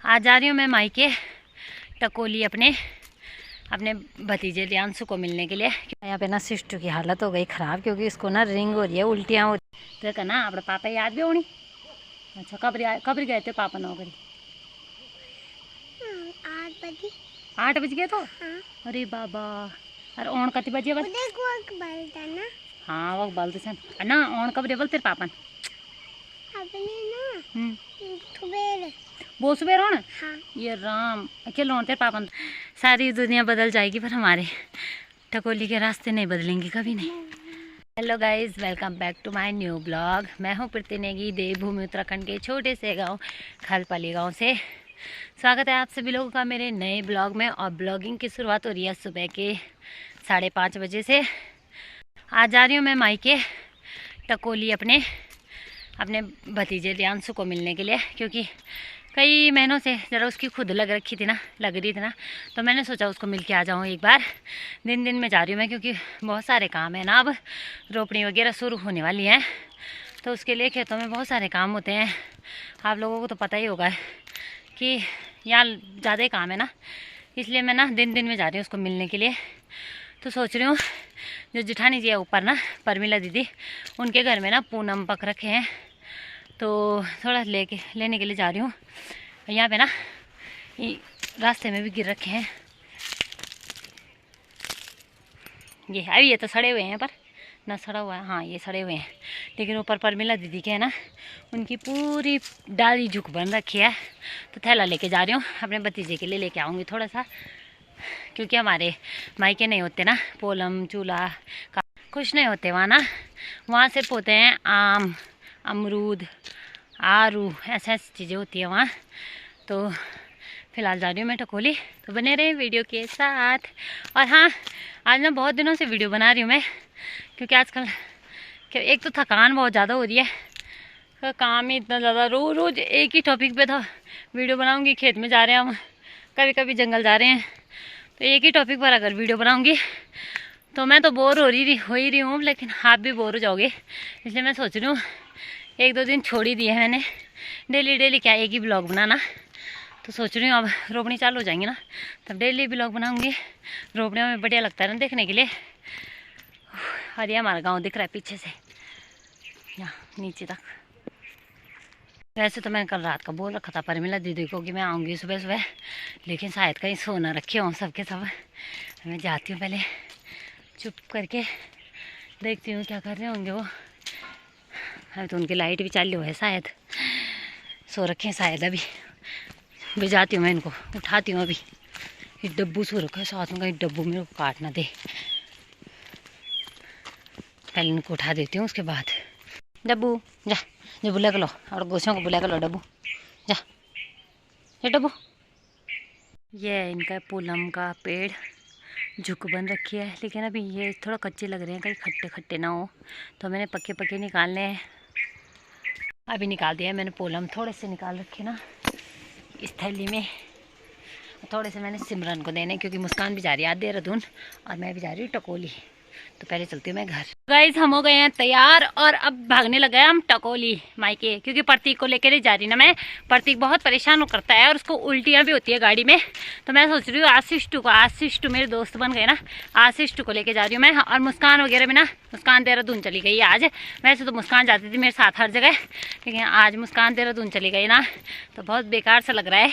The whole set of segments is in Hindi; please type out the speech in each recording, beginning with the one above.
आज जा रही हूँ मैं मायके टकोली अपने भतीजे रियांशु को मिलने के लिए। यहाँ पे ना सिस्टू की हालत हो गई ख़राब क्योंकि इसको ना रिंग हो रही है, उल्टियाँ हो रही तो ना अपने पापा याद भी होनी। अच्छा कब गए थे पापा नौकरी? 8 बज गए तो हाँ। अरे बाबा अरे ओण कति बजे बल हाँ वो बलते सन ना ओण कब रे बल तेरे पापन वो सुबह रोण हाँ। ये राम अकेले रोण तेरे पापन। सारी दुनिया बदल जाएगी पर हमारे टकोली के रास्ते नहीं बदलेंगे कभी नहीं। Hello guys, welcome back to my new blog. मैं हूँ प्रीति नेगी, देवभूमि उत्तराखंड के छोटे से गांव खलपली गांव से। स्वागत है आप सभी लोगों का मेरे नए ब्लॉग में। और ब्लॉगिंग की शुरुआत हो रही है सुबह के 5:30 बजे से। आज जा रही हूँ मैं मायके टकोली अपने भतीजे रियांशु को मिलने के लिए, क्योंकि कई महीनों से ज़रा उसकी खुद लग रही थी ना, तो मैंने सोचा उसको मिल के आ जाऊँ एक बार। दिन में जा रही हूँ मैं क्योंकि बहुत सारे काम है ना, अब रोपनी वगैरह शुरू होने वाली है तो उसके लिए खेतों में बहुत सारे काम होते हैं। आप लोगों को तो पता ही होगा कि यहाँ ज़्यादा ही काम है ना, इसलिए मैं ना दिन में जा रही हूँ उसको मिलने के लिए। तो सोच रही हूँ जो जिठानी जी है ऊपर ना, परमिला दीदी, उनके घर में ना पूनम पक रखे हैं तो थोड़ा लेने के लिए जा रही हूँ। यहाँ पे ना रास्ते में भी गिर रखे हैं ये। अभी ये तो सड़े हुए हैं पर ना सड़ा हुआ है, हाँ ये सड़े हुए हैं, लेकिन ऊपर परमिला दीदी के है ना, उनकी पूरी डाली झुक बन रखी है। तो थैला लेके जा रही हूँ, अपने भतीजे के लिए लेके आऊँगी थोड़ा सा, क्योंकि हमारे मायके नहीं होते ना पोलम चूल्हा का कुछ नहीं होते वहाँ ना। वहाँ सिर्फ होते हैं आम, अमरूद, आरू, ऐसी चीज़ें होती है वहाँ। तो फिलहाल जा रही हूँ मैं टकोली, तो बने रहे वीडियो के साथ। और हाँ, आज ना बहुत दिनों से वीडियो बना रही हूँ मैं, क्योंकि आजकल एक तो थकान बहुत ज़्यादा हो रही है, काम ही इतना ज़्यादा, रोज़ एक ही टॉपिक पे था वीडियो बनाऊँगी। खेत में जा रहे हैं हम, कभी जंगल जा रहे हैं, तो एक ही टॉपिक पर अगर वीडियो बनाऊँगी तो मैं तो बोर हो ही रही हूँ, लेकिन आप भी बोर हो जाओगे। इसलिए मैं सोच रही हूँ 1-2 दिन छोड़ ही दिए हैं मैंने, डेली क्या एक ही ब्लॉग बनाना। तो सोच रही हूँ अब रोपनी चालू हो जाएंगी ना, तब डेली ब्लॉग बनाऊँगी। रोपने में बढ़िया लगता है ना देखने के लिए। और ये हमारा गांव दिख रहा है पीछे से यहाँ नीचे तक। वैसे तो मैंने कल रात का बोल रखा था परमिला दीदी को कि मैं आऊँगी सुबह, लेकिन शायद कहीं सोना रखे हों सबके सब। मैं जाती हूँ पहले चुप करके, देखती हूँ क्या कर रहे होंगे वो। अभी तो उनकी लाइट भी चालू है, शायद सो रखे हैं शायद। अभी जाती हूँ मैं, इनको उठाती हूँ। अभी ये डब्बू सो रखा है साथ में, कहीं डब्बू मेरे को काट ना दे। पहले इनको उठा देती हूँ, उसके बाद डब्बू जा, जो बुला कर लो और गोशों को बुला कर लो, डब्बू जा, ये डब्बू। ये इनका पूनम का पेड़ झुक बन रखी है, लेकिन अभी ये थोड़ा कच्चे लग रहे हैं, कहीं खट्टे ना हो, तो मैंने पक्के निकालने हैं। अभी निकाल दिया मैंने पूनम, थोड़े से निकाल रखे ना इस थैली में। थोड़े से मैंने सिमरन को देने, क्योंकि मुस्कान भी जा रही है देहरादून और मैं भी जा रही हूँ टकोली। तो पहले चलती हूँ मैं घर। गाइस हम हो गए हैं तैयार और अब भागने लगे हैं हम टकोली मायके, क्योंकि प्रतीक को लेकर ही जा रही ना मैं। प्रतीक बहुत परेशान करता है और उसको उल्टियाँ भी होती है गाड़ी में। तो मैं सोच रही हूँ आशीष टू मेरे दोस्त बन गए ना, आशीष टू को लेके जा रही हूँ मैं। और मुस्कान वगैरह में ना, मुस्कान देहरादून चली गई है आज। वैसे तो मुस्कान जाती थी मेरे साथ हर जगह, लेकिन आज मुस्कान देहरादून चली गई ना, तो बहुत बेकार सा लग रहा है।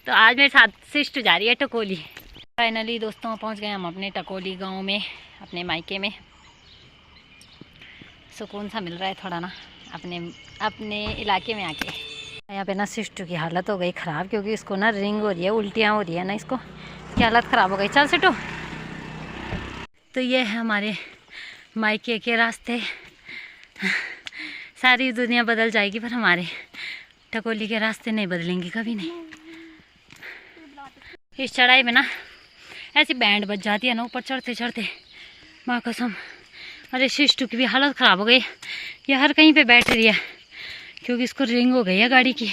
तो आज मेरे साथ सिस्टू जा रही है टकोली। फाइनली दोस्तों पहुँच गए हम अपने टकोली गाँव में, अपने मायके में। सुकून सा मिल रहा है थोड़ा ना अपने इलाके में आके। यहाँ पे ना सिस्टू की हालत हो गई ख़राब क्योंकि इसको ना रिंग हो रही है, उल्टियाँ हो रही है ना, इसको की हालत ख़राब हो गई। चल सिटू। तो ये है हमारे मायके के रास्ते। सारी दुनिया बदल जाएगी पर हमारे टकोली के रास्ते नहीं बदलेंगे कभी नहीं। इस चढ़ाई में ना ऐसी बैंड बज जाती है ना ऊपर चढ़ते, माँ कसम। अरे सिस्टू की भी हालत ख़राब हो गई, ये हर कहीं पे बैठ रही है क्योंकि इसको रिंग हो गई है गाड़ी की,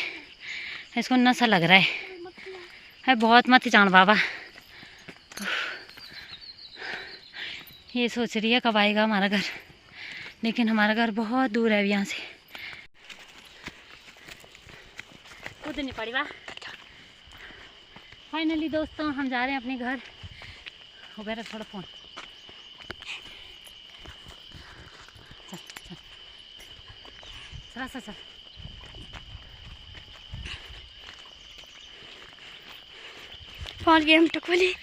इसको नशा लग रहा है बहुत। मत जान बाबा, ये सोच रही है कब आएगा हमारा घर, लेकिन हमारा घर बहुत दूर है यहाँ से। कूद नहीं पड़ी वाह, फाइनली दोस्तों हम जा रहे हैं अपने घर। हो गया थोड़ा फोन। चल चल चला चल चल। पहुंच गए हम टकोली।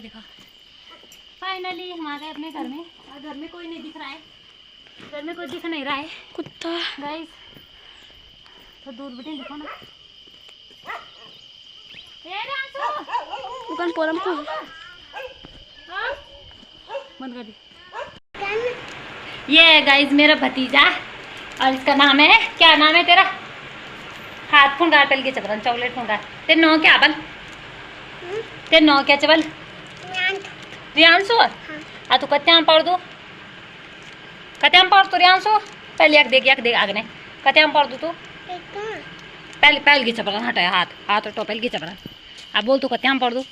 देखो फाइनली हमारे अपने घर में, और घर में कोई नहीं दिख रहा है, घर में कोई दिख नहीं रहा है। कुत्ता गाइस तो दूर बेटे देखो ना। bukan polamku। बंद कर दी। ये है गाइस मेरा भतीजा, और इसका नाम है, क्या नाम है तेरा? हाथ फुंगार पहल के चबरन चॉकलेट फुंगार। तेरे नौ क्या बल? तेरे नौ क्या चबल? रियांशु। हाँ तू कत्याम पढ़ दो, कत्याम पढ़ तो रियांशु। पहले एक देख आगने कत्याम पढ़ दो तू। पहले की चबरन हटाया हाथ, हाथ हटो पहले की चबरन। अब बोल तू कत्याम पढ़ दो।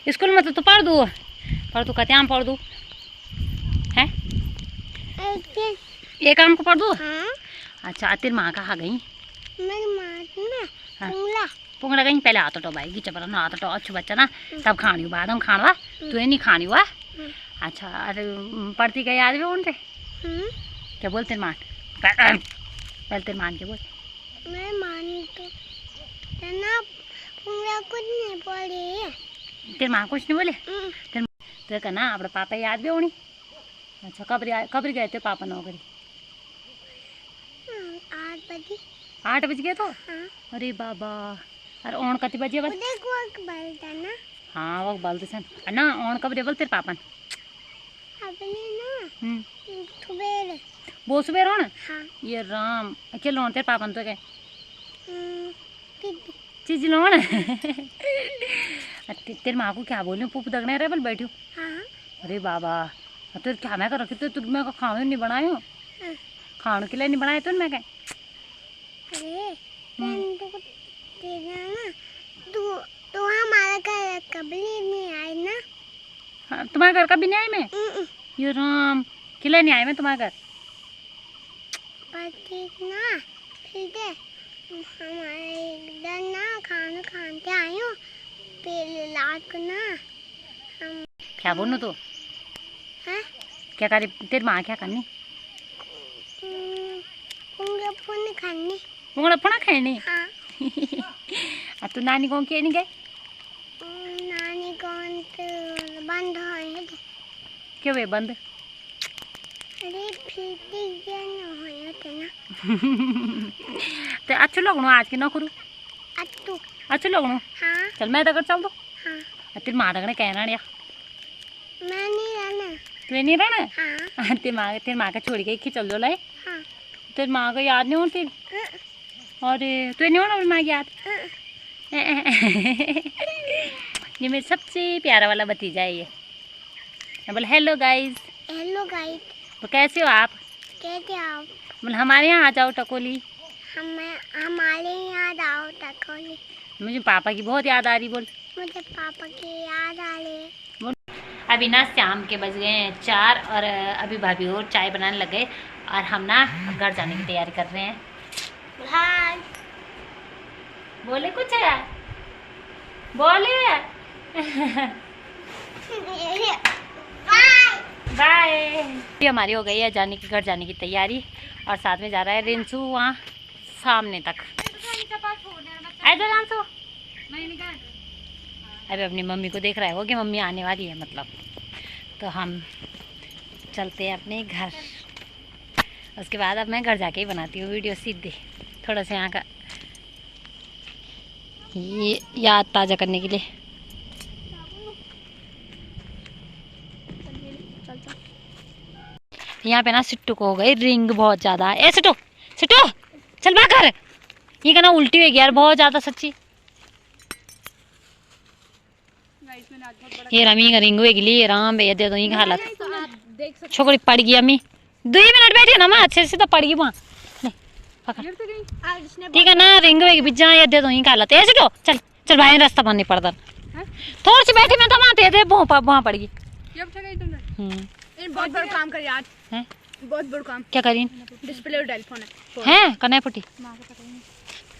स्कूल में तो पढ़ दो, पर तू कत्याम पढ़ दो है। ये काम को पढ़ दो। अच्छा तेरी माँ कहाँ गई? पुंगड़ा गई। पहले हाथ हटो भाई, गिचा पर हाथ हटो। अच्छी बच्चा ना तब खानी बाद हम खाना, तू नहीं खानी हुआ। अच्छा अरे पढ़ती गई आज भी उनसे क्या बोल? तेरे मान पहले तेरे मान के बोल। मैं मान तो ना कुछ नहीं बोली। तेरे माँ कुछ नहीं बोले? तेरे का ना अपने पापा याद भी होनी। अच्छा कब गए थे पापा नौकरी? 8 बजे। 8 बज गए तो? अरे बाबा। अरे ओण कति बजे बल? ना हाँ वो बल सन ना ओण कब रेबल तेरे पापन? अपने ना सुबह। वो सुबह रोण? हाँ। ये राम अकेले लोण तेरे पापन तो क्या चीज लोण? तेरे माँ को क्या बोल पुप दगने रे बल बैठू। हाँ। अरे बाबा तो क्या मैं कर रखी तो मैं को खाने नहीं बनायो, खाने के लिए नहीं बनाए तो मैं क्या? अरे ना तू हमारा घर कभी नहीं आई ना। हाँ, तुम्हारे घर कभी नहीं आई मैं? ये राम किले नहीं आई मैं तुम्हारे घर। पर ठीक ना ठीक है, हमारे इधर ना खाना खाते आई हूँ पहले लाट को ना हम। क्या बोलूँ तो? हाँ? क्या करी तेरी माँ क्या करनी? पुंगड़ा पुन खानी। पुंगड़ा पुना खानी? हाँ। अब तू नानी कौन के नहीं गए? नानी कौन तो बंद है। क्यों वे बंद? अरे फिर हो थे ना। तो अच्छे लोग नो आज के ना करूँ। अच्छे लोग नो। हाँ। चल मैं तक चल दो। हाँ। तेरी माँ तक ने कहना नहीं। मैं नहीं रहना। तू नहीं रहना? हाँ। तेरी माँ का छोड़ के एक ही चल दो लाए। हाँ। तेरी माँ को याद नहीं होती? अरे तू नहीं होना अपनी माँ की याद? ये मेरा सबसे प्यारा वाला भतीजा है ये। बोल हेलो गाइस। Hello guys. तो कैसे हो आप? कैसे आप? बोल हमारे यहाँ आ जाओ टकोली। हमारे यहाँ आओ टकोली। मुझे पापा की बहुत याद आ रही। बोल मुझे पापा की याद आ रही। बोल अभी ना शाम के बज गए हैं 4 और अभी भाभी और चाय बनाने लग गए और हम ना घर जाने की तैयारी कर रहे हैं। हाय बोले कुछ है? बोले बाय। हमारी हो गई है जाने की, घर जाने की तैयारी, और साथ में जा रहा है रिंसू वहाँ सामने तक। अभी अपनी मम्मी को देख रहा है वो कि मम्मी आने वाली है मतलब, तो हम चलते हैं अपने घर। उसके बाद अब मैं घर जाके ही बनाती हूँ वीडियो सीधे, थोड़ा सा यहाँ का ये याद ताज़ा करने के लिए। यहाँ पे ना सिट्टू को हो गई रिंग बहुत ज़्यादा। ए सिट्टू सिट्टू चल बाहर, ये कहना उल्टी हुई यार बहुत ज़्यादा सच्ची। ये रमी का रिंग हुएगी लिए राम भैया दे दो ये हालत। छोकरी पड़ गई अम्मी 2 मिनट बैठी ना मैं अच्छे से तो पड़ गई वहाँ नहीं पकड़ ठीक है ना रिंग वेग बिजा ये दे दो ही काला तेज क्यों चल चल भाई रास्ता बंद नहीं पड़ता थोड़ी सी बैठी मैं तो वहाँ दे वहाँ पड़ गई बहुत बड़ा काम कर यार हैं बहुत बड़ा काम क्या करी डिस्प्ले और टेलीफोन हैं कन्या पुटी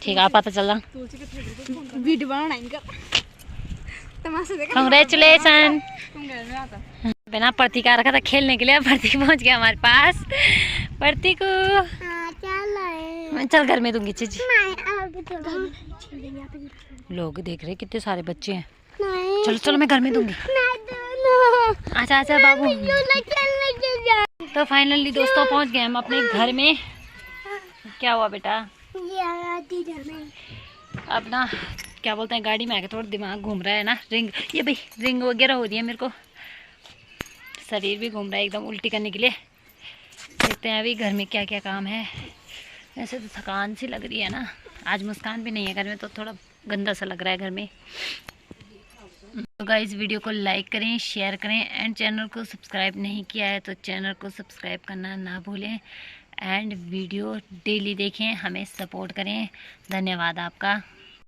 ठीक है पता चल रहा है वीडियो बनाना इनका तमाशा देखा कांग्रेचुलेसन तुम घर में आता बिना प्रतीक का रखा था खेलने के लिए प्रतीक पहुंच गया हमारे पास प्रतीक चल घर में दूंगी चीज लोग देख रहे कितने सारे बच्चे हैं चलो चलो मैं घर में दूंगी अच्छा अच्छा बाबू तो फाइनली दोस्तों पहुंच गए हम अपने घर में क्या हुआ बेटा अपना क्या बोलते हैं गाड़ी में आके थोड़ा दिमाग घूम रहा है ना रिंग ये भाई रिंग वगैरह हो रही है मेरे को शरीर भी घूम रहा है एकदम उल्टी करने के लिए देखते हैं अभी घर में क्या क्या काम है वैसे तो थकान सी लग रही है ना आज मुस्कान भी नहीं है घर में तो थोड़ा गंदा सा लग रहा है घर में तो गाइस वीडियो को लाइक करें शेयर करें एंड चैनल को सब्सक्राइब नहीं किया है तो चैनल को सब्सक्राइब करना ना भूलें एंड वीडियो डेली देखें हमें सपोर्ट करें धन्यवाद आपका।